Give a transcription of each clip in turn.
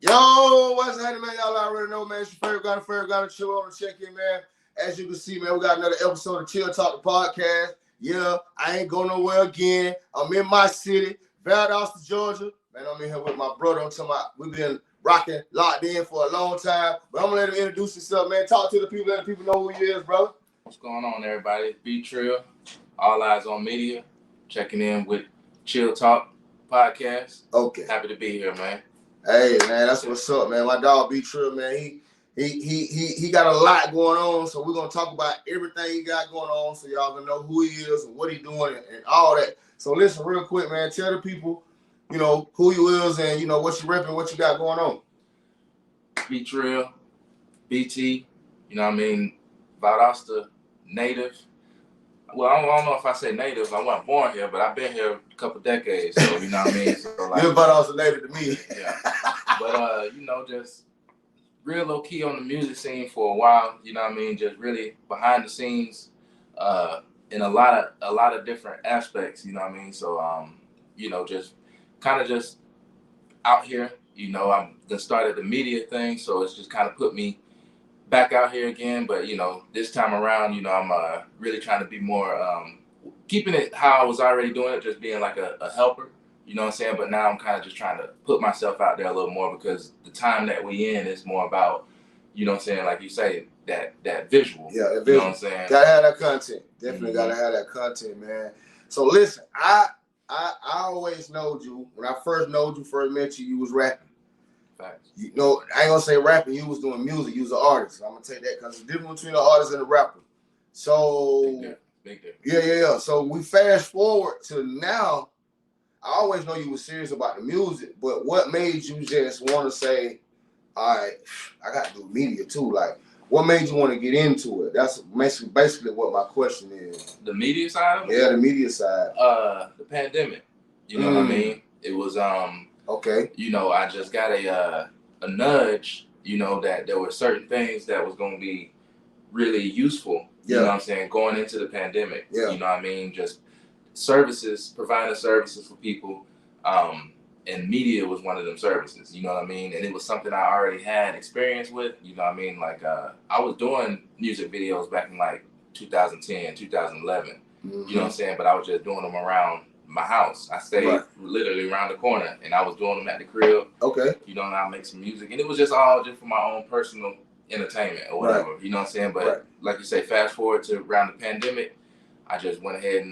Yo, what's happening, man? Y'all already know, man. It's your favorite guy to chill on the check-in, man. As you can see, man, we got another episode of Trill Talk the podcast. Yeah, I ain't going nowhere again. I'm in my city, Valdosta, Georgia. Man, I'm in here with my brother. I'm talking about we've been rocking, locked in for a long time. But I'm going to let him introduce himself, man. Talk to the people, let the people know who he is, brother. What's going on, everybody? It's B Trill, All Eyes on Media, checking in with Chill Talk podcast. Okay. Happy to be here, man. Hey, man, that's what's up, man. My dog B Trill, man, he got a lot going on, so we're gonna talk about everything he got going on, so y'all gonna know who he is and what he doing and all that. So listen, real quick, man, tell the people, you know, who you is and you know what you repping, what you got going on. B Trill, BT, you know what I mean, Valdosta native. Well, I don't know if I say native. I wasn't born here, but I've been here a couple decades, so you know what I mean. So, like, you're Valdosta native to me. Yeah, but you know, just real low key on the music scene for a while. You know what I mean, just really behind the scenes, in a lot of different aspects. You know what I mean. So you know, just kind of just out here. You know, I'm the started the media thing, so it's just kind of put me back out here again. But you know, this time around, you know, I'm really trying to be more keeping it how I was already doing it, just being like a helper, you know what I'm saying? But now I'm kind of just trying to put myself out there a little more because the time that we in is more about, you know what I'm saying, like you say, that visual. Yeah, that visual. You know what I'm saying? Gotta have that content. Definitely gotta have that content, man. So listen, I always knowed you. When I first met you, you was rapping. Facts. You know, I ain't gonna say rapping, you was doing music, you was an artist. I'm gonna take that because the difference between an artist and a rapper. So Big difference. Yeah. So we fast forward to now. I always know you were serious about the music, but what made you just want to say, all right, I got to do media too? Like, what made you want to get into it? That's basically what my question is. The media side of it? Yeah, the media side. The pandemic. You know what I mean? It was okay. You know, I just got a nudge, you know, that there were certain things that was going to be really useful, you know what I'm saying, going into the pandemic. Yeah. You know what I mean? Just providing services for people, and media was one of them services, you know what I mean? And it was something I already had experience with, you know what I mean? Like, I was doing music videos back in like 2010, 2011, you know what I'm saying? But I was just doing them around my house. I stayed literally around the corner, and I was doing them at the crib. Okay. You know, and I make some music, and it was just all just for my own personal entertainment or whatever. You know what I'm saying? But like you say, fast forward to around the pandemic, I just went ahead and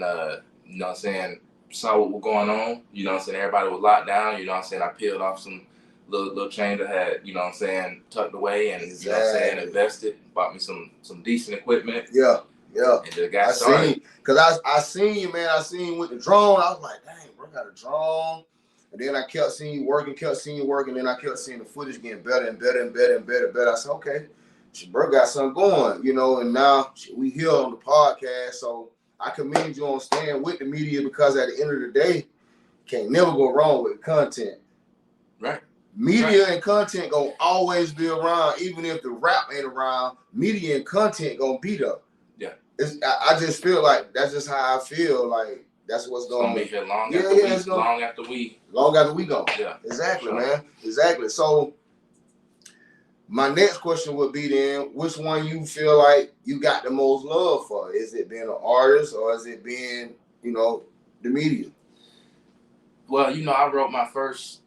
you know what I'm saying, saw what was going on. You know what I'm saying? Everybody was locked down. You know what I'm saying? I peeled off some little change I had, you know what I'm saying, tucked away, and you know what I'm saying, invested, bought me some decent equipment. Yeah. And just got started. Because I seen you, man. I seen you with the drone. I was like, dang, bro, got a drone. And then I kept seeing you working, and then I kept seeing the footage getting better and better. I said, okay, bro got something going, you know, and now we here on the podcast. So I commend you on staying with the media because at the end of the day, can't never go wrong with content. Right. Media and content gonna always be around, even if the rap ain't around. Media and content gonna be there. Yeah. I just feel like that's just how I feel. Like that's what's going to be here long after we go. Yeah. Exactly, man. Exactly. So my next question would be then, which one you feel like you got the most love for? Is it being an artist or is it being, you know, the media? Well, you know, I wrote my first.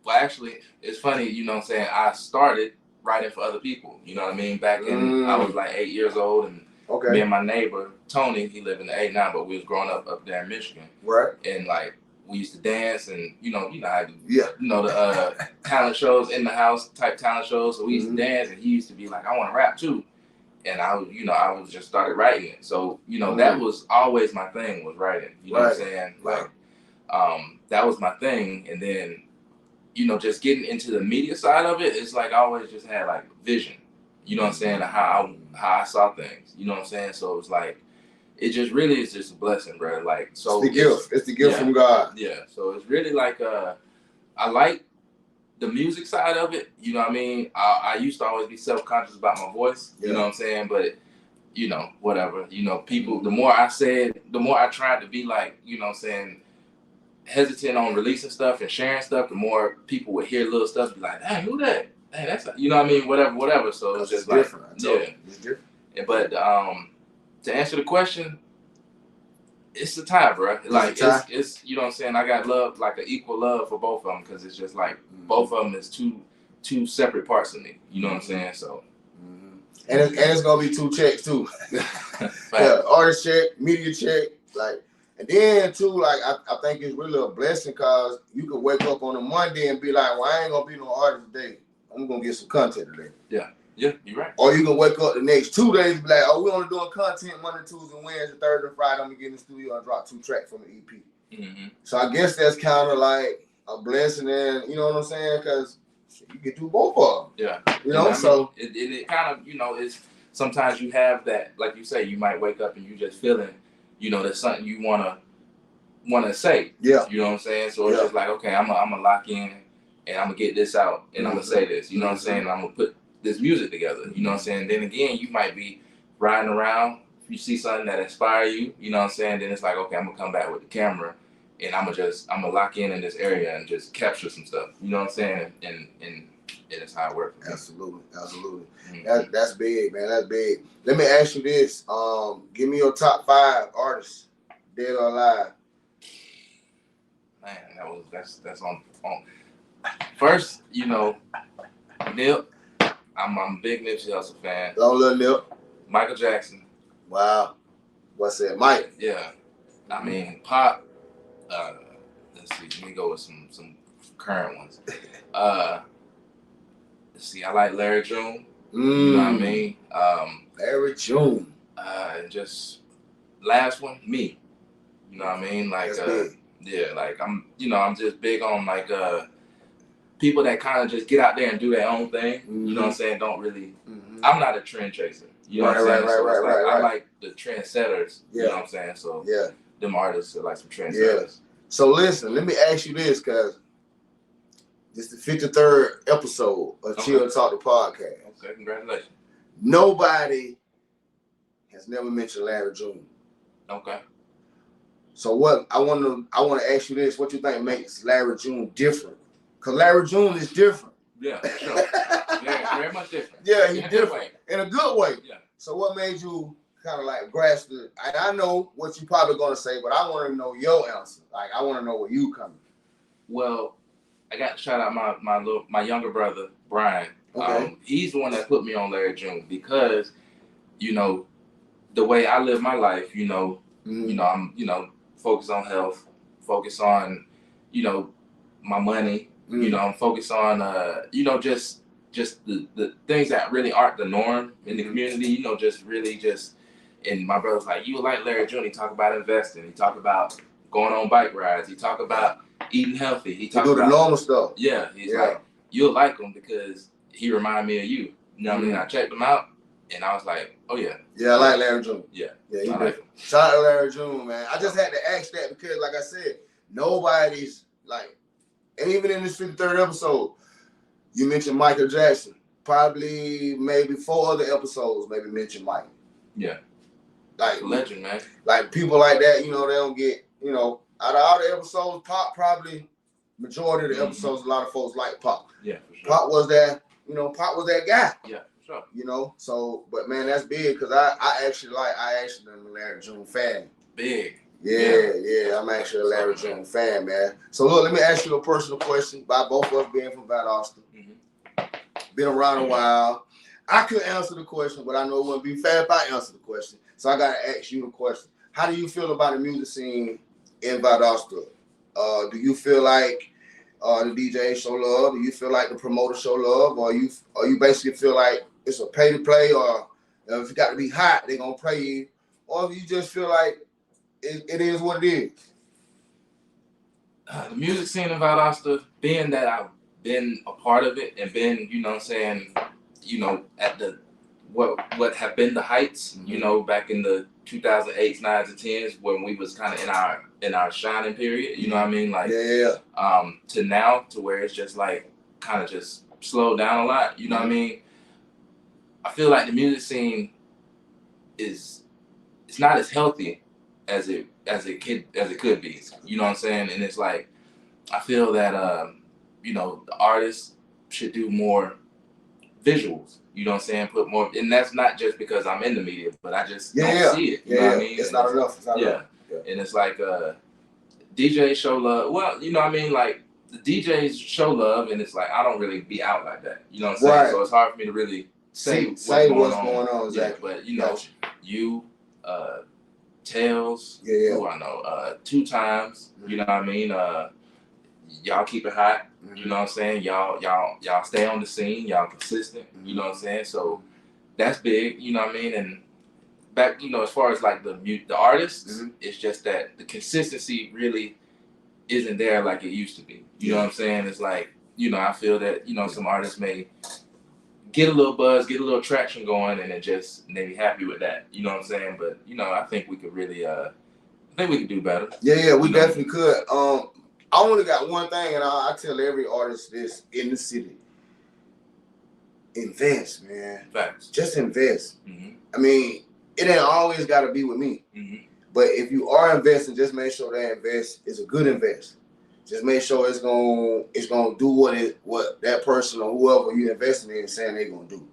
Well, actually, it's funny. You know what I'm saying? I started writing for other people. You know what I mean? Back in I was like 8 years old, and me and my neighbor Tony, he lived in the 8-9, but we was growing up there in Michigan. Right. And like we used to dance, and you know how you know the talent shows in the house type talent shows. So we used to dance, and he used to be like, I want to rap too. And I was just started writing it. So you know that was always my thing, was writing. You know what I'm saying? Like that was my thing, and then you know just getting into the media side of it, it's like I always just had like vision. You know what I'm saying? How I saw things. You know what I'm saying? So it's like, it just really is just a blessing, bro. Like, so it's the gift from God. Yeah. So it's really like, I like the music side of it. You know what I mean? I used to always be self-conscious about my voice. You know what I'm saying? But you know, whatever. You know, people. The more I said, the more I tried to be like, you know what I'm saying, hesitant on releasing stuff and sharing stuff, the more people would hear little stuff, be like, "Dang, who that? Dang, that's you know what I mean? Whatever." So it's just like different. It's different. But to answer the question, it's a tie, bro. Like it's you know what I'm saying. I got love, like an equal love for both of them, because it's just like both of them is two separate parts of me. You know what I'm saying? So. And it's gonna be 2 checks too. Yeah, artist check, media check, like, and then too, like I think it's really a blessing, cause you can wake up on a Monday and be like, well, I ain't gonna be no artist today. I'm gonna get some content today. Yeah, you're right. Or you can wake up the next 2 days and be like, oh, we only doing content Monday, Tuesday, Wednesday, Thursday, and Friday. I'm gonna get in the studio and drop 2 tracks from the EP. So I guess that's kind of like a blessing, and you know what I'm saying, cause you can do both of them. Yeah. You know, so it kind of, you know, is sometimes you have that, like you say, you might wake up and you just feeling, you know, there's something you wanna say. Yeah. You know what I'm saying? So it's just like, okay, I'm gonna lock in and I'm gonna get this out and I'm gonna say this. You know what I'm saying? And I'm gonna put this music together. You know what I'm saying? Then again, you might be riding around, you see something that inspires you. You know what I'm saying? Then it's like, okay, I'm gonna come back with the camera. And I'm gonna lock in this area and just capture some stuff. You know what I'm saying? And it's how it works. Absolutely. That's big, man. That's big. Let me ask you this. Give me your top 5 artists, dead or alive. Man, that's on. First, you know, Nip. I'm a big Nipsey Hussle fan. Long little Nip. Michael Jackson. Wow. What's that, Mike? Yeah. I mean, Pop. Let's see. Let me go with some current ones. Let's see. I like Larry June. You know what I mean? Larry June. Just last one, me. You know what I mean? Like, yeah. Like I'm just big on like people that kind of just get out there and do their own thing. You know what I'm saying? Don't really. I'm not a trend chaser. You know what I'm saying? Right. I like the trendsetters. You know what I'm saying? So them artists are like some trendsetters. Yeah. So listen, let me ask you this, cause this is the 53rd episode of Chill Talk the podcast. Okay, congratulations. Nobody has never mentioned Larry June. Okay. So what I want to ask you this: what you think makes Larry June different? Cause Larry June is different. Yeah, sure. Yeah, very much different. Yeah, he's different in a good way. Yeah. So what made you kind of like grasp it? I know what you're probably gonna say, but I want to know your answer. Like I want to know where you coming. Well, I got to shout out my younger brother Brian. Okay. He's the one that put me on Larry June because, you know, the way I live my life, you know, I'm focused on health, focused on, my money. You know, I'm focused on just the things that really aren't the norm in the community. And my brother's like, you like Larry June. He talk about investing. He talk about going on bike rides. He talk about eating healthy. He talk about the normal stuff. Yeah, he's like, you'll like him because he remind me of you. You know what I mean? I checked him out and I was like, oh yeah. Yeah, I like Larry June. Yeah, he like him. Shout out to Larry June, man. I just had to ask that because, like I said, nobody's like, and even in this 53rd episode, you mentioned Michael Jackson. Probably maybe 4 other episodes maybe mentioned Mike. Yeah. Like legend, man. Like people like that, they don't get, out of all the episodes, Pop probably majority of the episodes, a lot of folks like Pop. Yeah, for sure. Pop was that, Pop was that guy. Yeah, for sure. So, but man, that's big because I actually am a Larry June fan. Big. Yeah, I'm actually a Larry June fan, man. So look, let me ask you a personal question by both of us being from Valdosta. Been around a while. I could answer the question, but I know it wouldn't be fair if I answer the question. So I got to ask you the question. How do you feel about the music scene in Valdosta? Do you feel like the DJs show love? Do you feel like the promoters show love? Or you basically feel like it's a pay to play, or if you got to be hot, they're going to pay you? Or you just feel like it is what it is? The music scene in Valdosta, being that I've been a part of it and been, at the what have been the heights, back in the 2008s, 9s, and 10s when we was kind of in our shining period, you know what I mean? Like to now to where it's just like kind of just slowed down a lot, you know what I mean? I feel like the music scene it's not as healthy as it as it could be. You know what I'm saying? And it's like I feel that you know, the artists should do more visuals. You know what I'm saying? Put more, and that's not just because I'm in the media, but I just don't see it. You know what I mean? It's not enough. It's not enough. Yeah. And it's like DJs show love. Well, you know what I mean? Like the DJs show love, and it's like I don't really be out like that. You know what I'm saying? Right. So it's hard for me to really say what's going on. on. Exactly. Yeah, but you know, you Tails, who I know, 2 times. You know what I mean? Y'all keep it hot. You know what I'm saying? Y'all stay on the scene. Y'all consistent. You know what I'm saying? So that's big. You know what I mean? And back, you know, as far as like the artists, it's just that the consistency really isn't there like it used to be. You know what I'm saying? It's like, you know, I feel that, you know, some artists may get a little buzz, get a little traction going, and then just maybe happy with that. You know what I'm saying? But you know, I think we could really, I think we could do better. Yeah, we definitely could. I only got one thing, and I tell every artist this in the city: invest, man. Facts. Just invest. I mean, it ain't always got to be with me, but if you are investing, just make sure that invest is a good invest. Just make sure it's gonna do what that person or whoever you investing in is saying they're gonna do.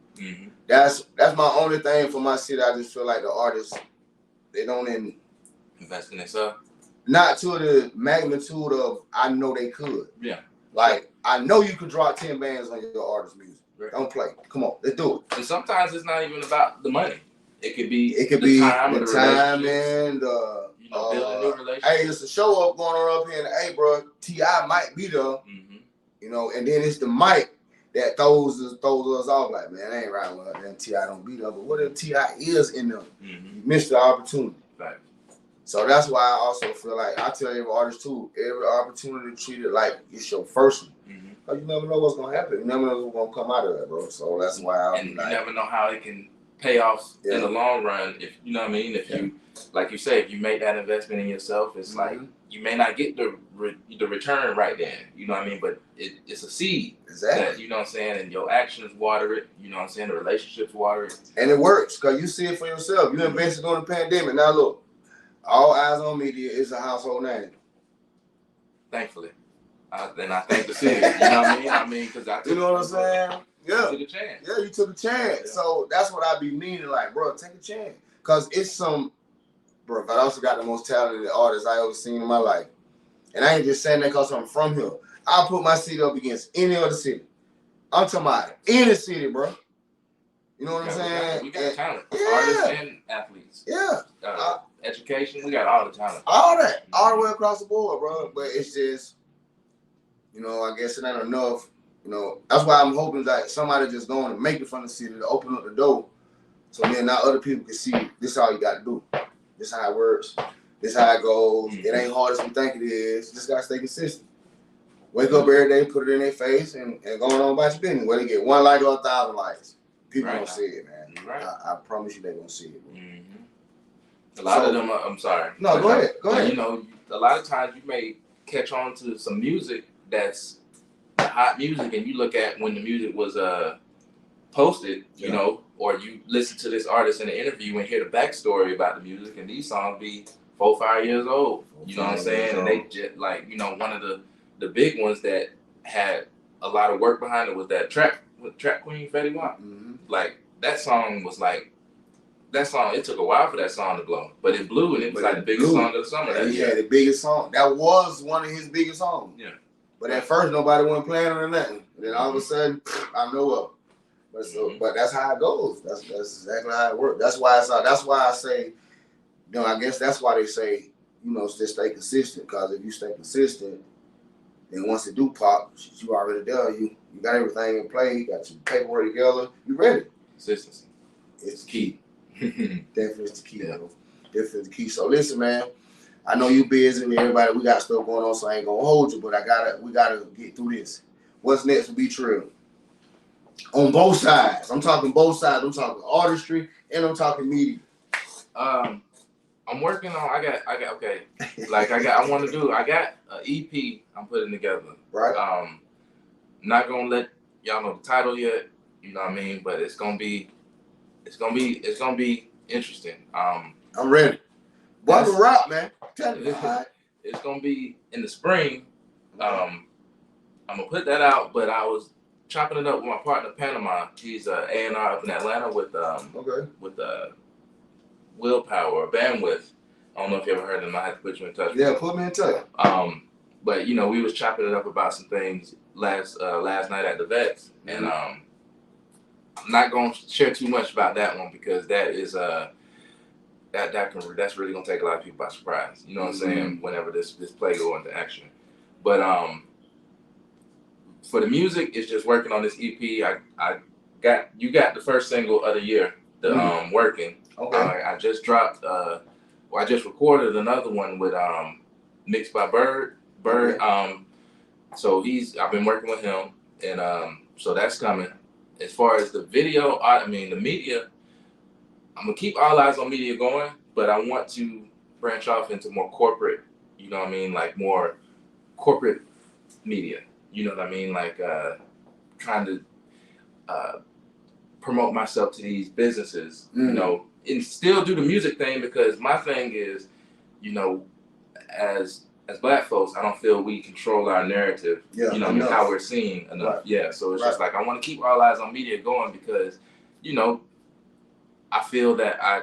That's my only thing for my city. I just feel like the artists, they don't invest in themselves. Not to the magnitude of I know they could. Yeah. Like I know you could drop 10 bands on your artist music. Right. Don't play. Come on, let's do it. And sometimes it's not even about the money. It could be the time and the you know, building new relationships. Hey, it's a show up going on up here, and hey, bro, T.I. might be there. You know, and then it's the mic that throws us off. Like, man, I ain't right with her. Then T.I. don't be there. But what if T.I. is in them? You missed the opportunity. Right. So that's why I also feel like I tell every artist too, every opportunity treat it like it's your first one. Because you never know what's gonna happen. You never know what's gonna come out of that, bro. So that's why I'm you never know how it can pay off in the long run. If you know what I mean, if you, like you say, if you make that investment in yourself, it's like you may not get the return right then. You know what I mean, but it's a seed. Exactly. That, you know what I'm saying, and your actions water it. You know what I'm saying, the relationships water it, and it works because you see it for yourself. You invested during the pandemic. Now look. All eyes on media is a household name. Thankfully. And I thank the city. You know what I mean? Because you know what I'm saying? Yeah. You took a chance. Yeah, you took a chance. Yeah. So that's what I be meaning. Like, bro, take a chance. Because it's some, bro, I also got the most talented artists I ever seen in my life. And I ain't just saying that because I'm from here. I'll put my city up against any other city. I'm talking about any city, bro. You know what I'm saying? We got talent. Artists and athletes. Yeah. Education, we got all the talent. All that. All the way across the board, bro. But it's just, you know, I guess it ain't enough. You know, that's why I'm hoping that somebody just going to make it from the city to open up the door. So then now other people can see this is all you got to do. This is how it works. This is how it goes. It ain't hard as we think it is. Just got to stay consistent. Wake up every day, put it in their face, and going on about your business. Whether they get 1 like or 1,000 likes. People gonna see it, man. Right. I promise you they gonna see it. A lot of them, I'm sorry. No, go ahead. You know, a lot of times you may catch on to some music that's hot music, and you look at when the music was posted, you know, or you listen to this artist in an interview and hear the backstory about the music, and these songs be 4 or 5 years old. You know what I'm saying? And they just like, you know, one of the big ones that had a lot of work behind it was that Trap Queen Fetty Wap. Like that song was like. That song, it took a while for that song to blow, but it blew, and it was like the biggest song of the summer. Yeah, the biggest song. That was one of his biggest songs. Yeah. But at first, nobody wasn't playing it or nothing. And then all of a sudden, I know up. But that's how it goes. That's exactly how it works. That's why I say, you know, I guess that's why they say, you know, just stay consistent. Because if you stay consistent, then once it do pop, you already there. You got everything in play. You got your paperwork together. You ready. Consistency. It's key. Definitely the key, bro. Definitely the key. So listen, man. I know you busy with everybody. We got stuff going on, so I ain't gonna hold you. But we gotta get through this. What's next will be Trill. On both sides. I'm talking both sides. I'm talking artistry and I'm talking media. I'm working on. I got. Okay. Like I want to do. I got an EP I'm putting together. Right. Not gonna let y'all know the title yet. You know what I mean? But it's gonna be interesting. I'm ready. Boy, the rock, man. Tell me. It's gonna be in the spring. I'm gonna put that out, but I was chopping it up with my partner Panama. He's A&R up in Atlanta with Willpower or Bandwidth. I don't know if you ever heard of him. I had to put you in touch. Yeah, put me in touch. But we was chopping it up about some things last night at the Vets, and I'm not gonna share too much about that one because that is that's really gonna take a lot of people by surprise. You know what I'm saying? Whenever this play go into action, but for the music, it's just working on this EP. You got the first single of the year, the Working. Okay. I just dropped. I just recorded another one with mixed by Bird. Okay. So I've been working with him, and so that's coming. As far as the video, the media, I'm gonna keep All Eyes on Media going, but I want to branch off into more corporate. You know what I mean? Like more corporate media. You know what I mean? Like trying to promote myself to these businesses, and still do the music thing because my thing is, as Black folks, I don't feel we control our narrative. How we're seen enough. Right. Yeah, so it's just like I want to keep All Eyes on Media going because, I feel that I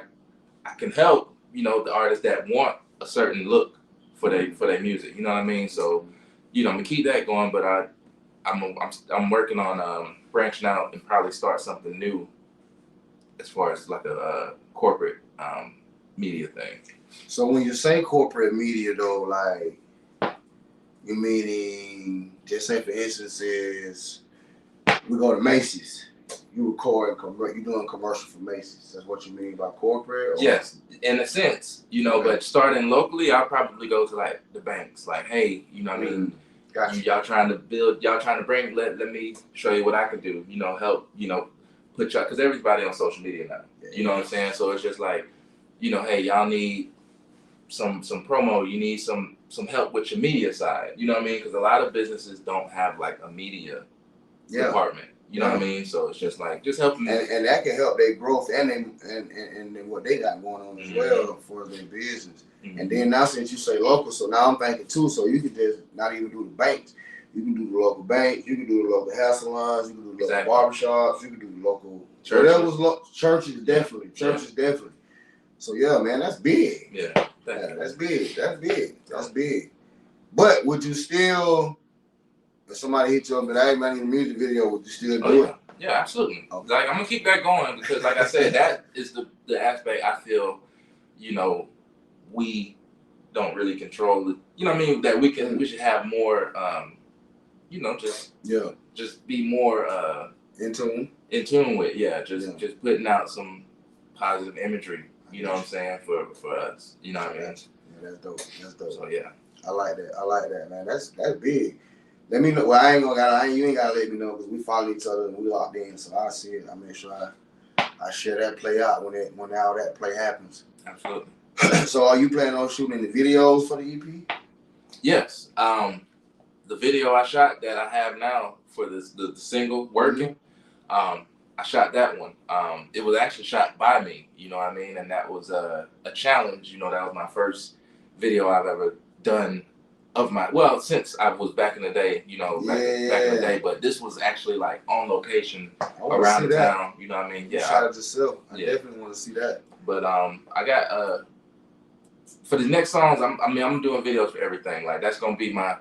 can help, the artists that want a certain look for their music. You know what I mean? So, I'm gonna keep that going, but I'm working on branching out and probably start something new as far as like a corporate media thing. So when you say corporate media though, like you meaning just say for instance is we go to Macy's. You doing commercial for Macy's. That's what you mean by corporate? Or? Yes, in a sense, but starting locally, I'll probably go to like the banks. Like, hey, what I mean? Gotcha. Y'all trying to bring, let me show you what I can do, help, put y'all, because everybody on social media now, you know what I'm saying? So it's just like, hey, y'all need some promo, you need some help with your media side, you know what I mean? Because a lot of businesses don't have like a media department. You know what I mean? So it's just like helping them. And that can help their growth and what they got going on as well for their business. And then now since you say local, so now I'm thinking too, so you could just not even do the banks. You can do the local banks, you can do the local hair salons, you can do the local barbershops, you can do the local churches. Churches definitely. So yeah, man, that's big. Yeah, that's big. But would you still, if somebody hit you up and I need a music video, would you still do it? Yeah, absolutely. Okay. Like I'm gonna keep that going because, like I said, that is the aspect I feel, we don't really control it. You know what I mean? That we should have more, just be more in tune with. Just putting out some positive imagery. You know what I'm saying for us. You know what I mean? Yeah, that's dope. So yeah, I like that, man. That's big. Let me know. Well, you ain't gotta let me know because we follow each other and we locked in. So I see it. I make sure I share that play out when all that play happens. Absolutely. So are you planning on shooting the videos for the EP? Yes. The video I shot that I have now for the single Working, I shot that one. It was actually shot by me. You know what I mean? And that was a challenge. That was my first video I've ever done. Since I was back in the day, back in the day, but this was actually like on location around the town. You know what I mean? Yeah. Shout out yourself. I definitely want to see that. But I got for the next songs, I'm doing videos for everything. Like that's gonna be my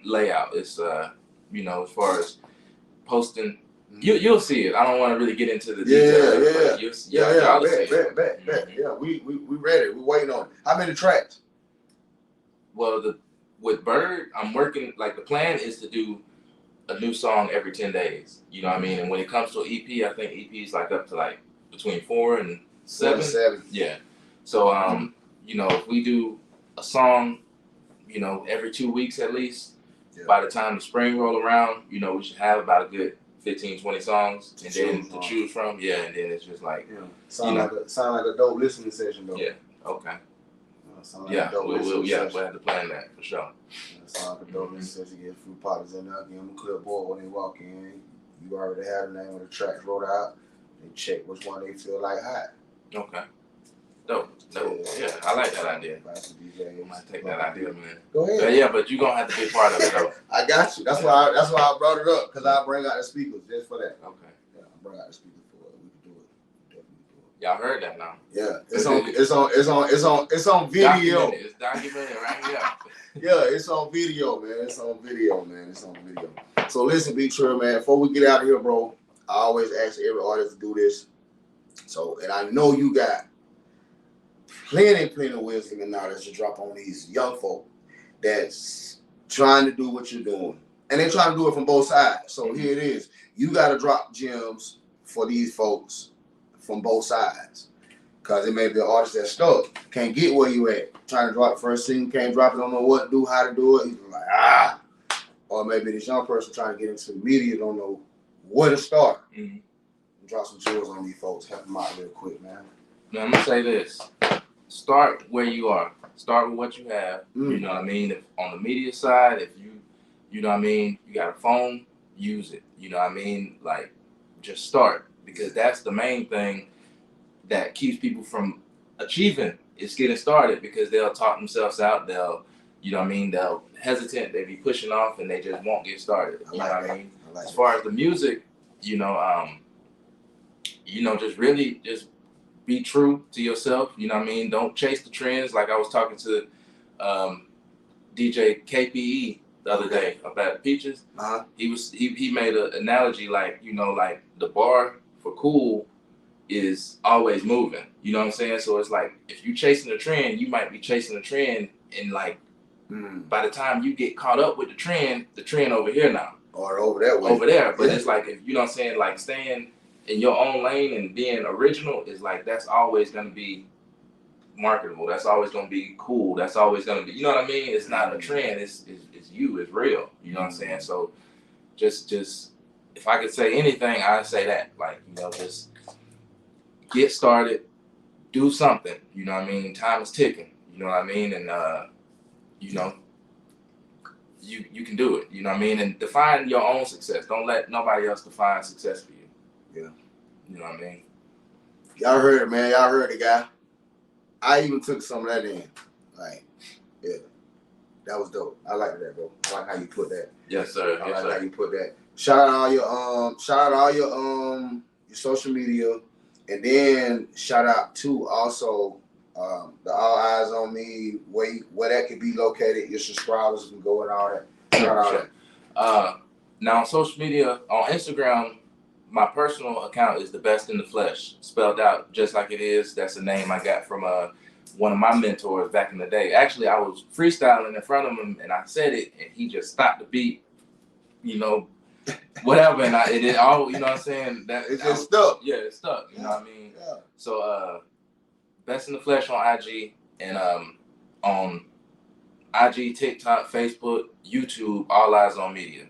layout. It's as far as posting. You'll see it. I don't want to really get into the details. Bet. Yeah, we ready. We waiting on it. How many tracks? Well, with Bird, I'm working, like the plan is to do a new song every 10 days. You know what I mean? And when it comes to an EP, I think EP is like up to like between 4 and 7. Yeah. So, if we do a song, every 2 weeks at least, by the time the spring roll around, we should have about a good 15, 20 songs to choose from. Yeah. And then it's just like, sound like a dope listening session though. Yeah. Okay. We'll have to plan that for sure. Sound like a dope listening session. Get a few partners in there, give them a clipboard when they walk in. You already have the name of the tracks wrote out. They check which one they feel like hot. Okay. Dope. Yeah, I like that idea. I might take that idea, man. Go ahead. But yeah, but you're gonna have to be a part of it though. I got you. That's why I brought it up, because I bring out the speakers just for that. Okay. Yeah, I bring out the speakers for it. We can do it. Definitely do it. Y'all heard that now. Yeah, it's on video. It's documented right here. Yeah, it's on video, man. It's on video. So listen, Big Trill, man. Before we get out of here, bro, I always ask every artist to do this. So, and I know you got plenty of wisdom and knowledge to drop on these young folk that's trying to do what you're doing. And they're trying to do it from both sides. So here it is. You got to drop gems for these folks from both sides. Because it may be an artist that's stuck, can't get where you at. Trying to drop the first single, can't drop it, don't know what to do, how to do it. He's like, Or maybe this young person trying to get into the media, don't know where to start. Mm-hmm. Drop some jewels on these folks, help them out real quick, man. Now, I'm going to say this. Start where you are. Start with what you have. You know what I mean? If on the media side, if you know what I mean, you got a phone, use it. You know what I mean? Like, just start. Because that's the main thing that keeps people from achieving. It's getting started, because they'll talk themselves out. They'll, you know what I mean? They'll hesitant. They be pushing off, and they just won't get started. You know what I mean? As far as the music, just really just be true to yourself. You know what I mean? Don't chase the trends. Like I was talking to DJ KPE the other day about Peaches. Uh-huh. He made an analogy like the bar for cool is always moving. You know what I'm saying? So it's like if you're chasing a trend, you might be chasing a trend, and like by the time you get caught up with the trend over here now. Or over that way. Over there. But it's like, if you know what I'm saying, like staying in your own lane and being original is like, that's always gonna be marketable. That's always gonna be cool. That's always gonna be, you know what I mean? It's not a trend, it's you, it's real. You know what I'm saying? So just if I could say anything, I'd say that. Like, just get started, do something. You know what I mean? Time is ticking. You know what I mean? And you can do it. You know what I mean? And define your own success. Don't let nobody else define success for you. Yeah. You know what I mean? Y'all heard it, man. Y'all heard the guy. I even took some of that in. Like, yeah. That was dope. I like that, bro. I like how you put that. Yes, sir. I like how you put that. Shout out all your social media, and then shout out to also the All Eyes on Me, where that could be located, your subscribers can go and all that. Sure. Now on social media, on Instagram, my personal account is The Best in the Flesh, spelled out just like it is. That's a name I got from one of my mentors back in the day. Actually, I was freestyling in front of him, and I said it, and he just stopped the beat, whatever, and it all, you know what I'm saying? It's just stuck. Yeah, it's stuck. You know what I mean? Yeah. So, Best in the Flesh on IG, and on IG, TikTok, Facebook, YouTube, All Eyes on Media.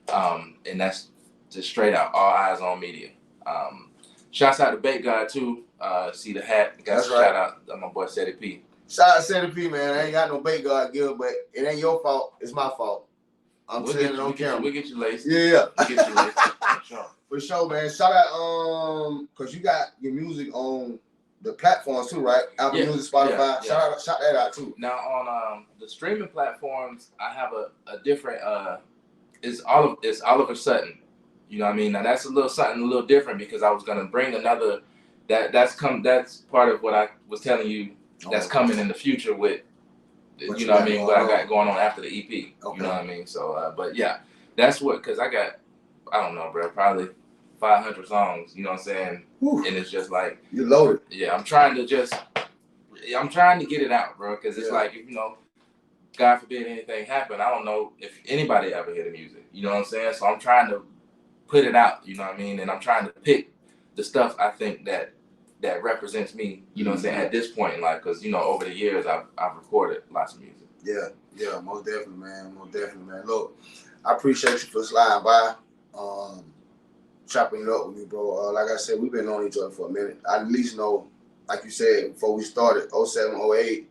And that's just straight out, All Eyes on Media. Shouts out to Bait God too. See the hat. That's right. Shout out to my boy Seti P. Shout out to Seti P, man. I ain't got no Bait God gift, but it ain't your fault. It's my fault. I'm saying it on camera. We'll get you laced. Yeah. We'll get you laced. For sure. For sure, man. Shout out, because you got your music on the platforms too, right? Apple Music, Spotify. Yeah. Shout that out too. Now on the streaming platforms, I have a different it's Oliver Sutton. You know what I mean? Now that's a little different, because I was gonna bring another that's part of what I was telling you that's coming in the future with what I got going on after the EP. Okay. You know what I mean? So but yeah, that's what, because I got, I don't know, bro, probably 500 songs, you know what I'm saying? Whew. And it's just like, you loaded. Yeah, I'm trying to get it out, bro, because it's like, God forbid anything happen, I don't know if anybody ever hear the music, you know what I'm saying? So I'm trying to put it out, you know what I mean? And I'm trying to pick the stuff I think that represents me, you know what I'm saying, at this point in life, because, over the years I've recorded lots of music. Yeah, most definitely, man. Look, I appreciate you for sliding by, chopping it up with me, bro. Like I said, we've been on each other for a minute. I at least know, like you said, before we started, 07, 08,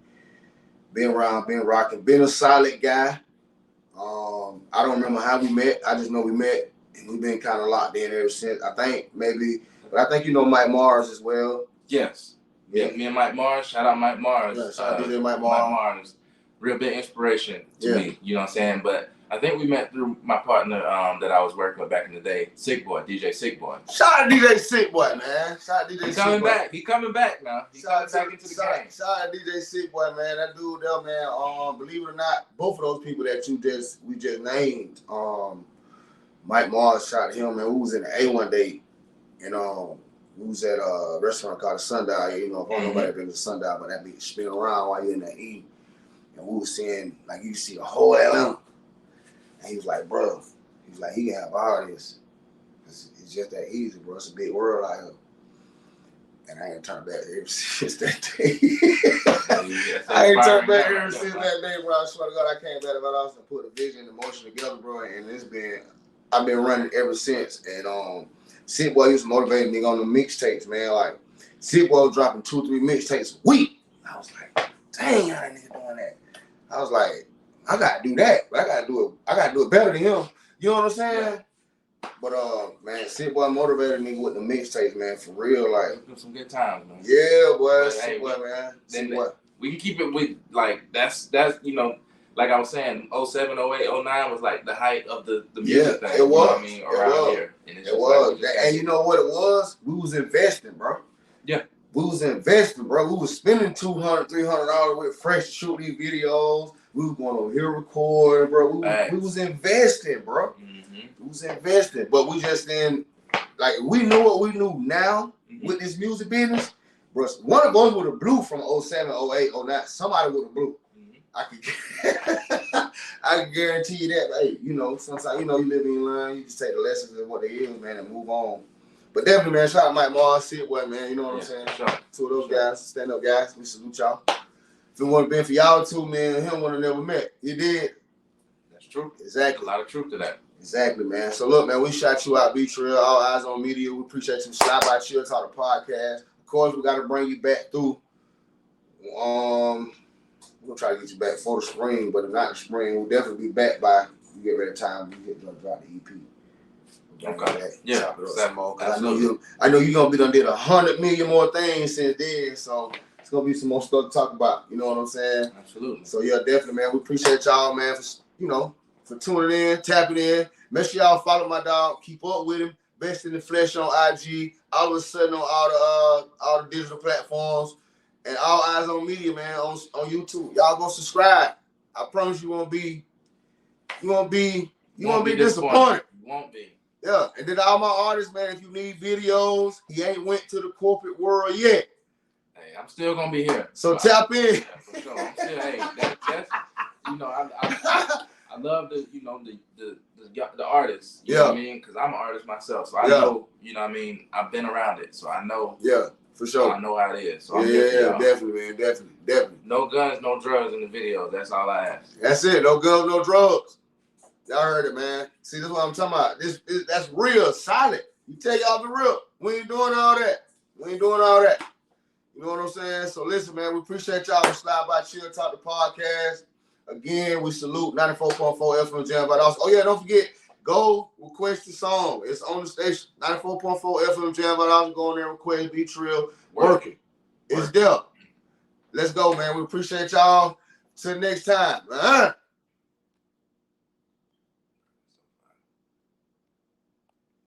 been around, been rocking, been a solid guy. I don't remember how we met. I just know we met, and we've been kind of locked in ever since. I think you know Mike Mars as well. Yes. Yeah. Me and Mike Mars. Shout out Mike Mars. Yeah, shout out DJ Mike Mike Mars. Real big inspiration to me. You know what I'm saying? But I think we met through my partner that I was working with back in the day, Sick Boy, DJ Sick Boy. Shout out DJ Sick Boy, man. Shout out DJ Sick Boy. He's coming back. He coming back now. He's coming back into the game. Shout out DJ Sick Boy, man. That dude there, man. Believe it or not, both of those people that we just named, Mike Mars shot him, and we was in the A1 day, and we was at a restaurant called the Sundial. You know, if I don't know nobody been to the Sundial, but that be spin around while you're in there eating. And we was seeing, like, you see the whole Atlanta. And he was like, bro, he can have all this. It's just that easy, bro. It's a big world out here. And I ain't turned back ever since that day. I ain't turned back ever since that day, bro. I swear to God, I came back about us and put a vision and emotion together, bro. And I've been running ever since. And Sick Boy used to motivate me on the mixtapes, man. Like, Sick Boy was dropping 2-3 mixtapes a week. I was like, dang, how that nigga doing that? I was like, I gotta do that, but I gotta do it better than him. You know what I'm saying? Yeah. But man, Sick Boy motivated me with the mixtapes, man, for real. Like, some good times, man. Yeah, boy, Sick Boy, man. Sick Boy. We can keep it with, like, that's you know, like I was saying, 07, 08, 09 was like the height of the music thing. It was. You know what I mean? Around here. And it was. Like, and you know what it was? We was investing, bro. Yeah. We was investing, bro. We was spending $200, $300 with Fresh to shoot these videos. We was going over here recording, bro. We was investing, bro. Mm-hmm. We was investing. But we just didn't, like, we knew what we knew now with this music business. Bro, one of us would have blew from 07, 08, 09. Somebody would have blew. I can guarantee you that. Hey, you know, sometimes, you know, you live and you learn. You just take the lessons of what they is, man, and move on. But definitely, man, shout out Mike Mars, Sick Boy, man. You know what I'm saying? Sure. Two of those guys, stand-up guys. We salute y'all. If it wouldn't have been for y'all two, man, him would have never met. You did. That's true. Exactly. A lot of truth to that. Exactly, man. So, look, man, we shot you out, Trill. All Eyes on Media. We appreciate you. Slide by Chill Talk the podcast. Of course, we got to bring you back through. We'll try to get you back for the spring, but if not the spring, we'll definitely be back by we get ready time. We get to drop the EP. Okay. Yeah. I know you're gonna be done did 100 million more things since then, so it's gonna be some more stuff to talk about. You know what I'm saying? Absolutely. So yeah, definitely, man. We appreciate y'all, man, for tuning in, tapping in. Make sure y'all follow my dog. Keep up with him. Best in the Flesh on IG. All of a sudden on all the digital platforms. And All Eyes on Media, man, on YouTube. Y'all go subscribe. I promise you won't be disappointed. You won't be. Yeah. And then all my artists, man, if you need videos, he ain't went to the corporate world yet. Hey, I'm still gonna be here. So tap in. Yeah, for sure. I'm still, that's you know, I love the artists. You know what I mean? Because I'm an artist myself. So I know, you know what I mean, I've been around it. So I know. Yeah. For sure. I know how it is. So definitely, man. Definitely. No guns, no drugs in the video. That's all I ask. That's it. No guns, no drugs. Y'all heard it, man. See, this is what I'm talking about. That's real, solid. You tell y'all the real. We ain't doing all that. You know what I'm saying? So listen, man, we appreciate y'all. We slide by Chill Talk the podcast. Again, we salute 94.4 FM Jam. But also, don't forget, go request the song. It's on the station. 94.4 FM Jam. But also go in there and request Be Trill. Working. It's there. Let's go, man. We appreciate y'all. Till next time.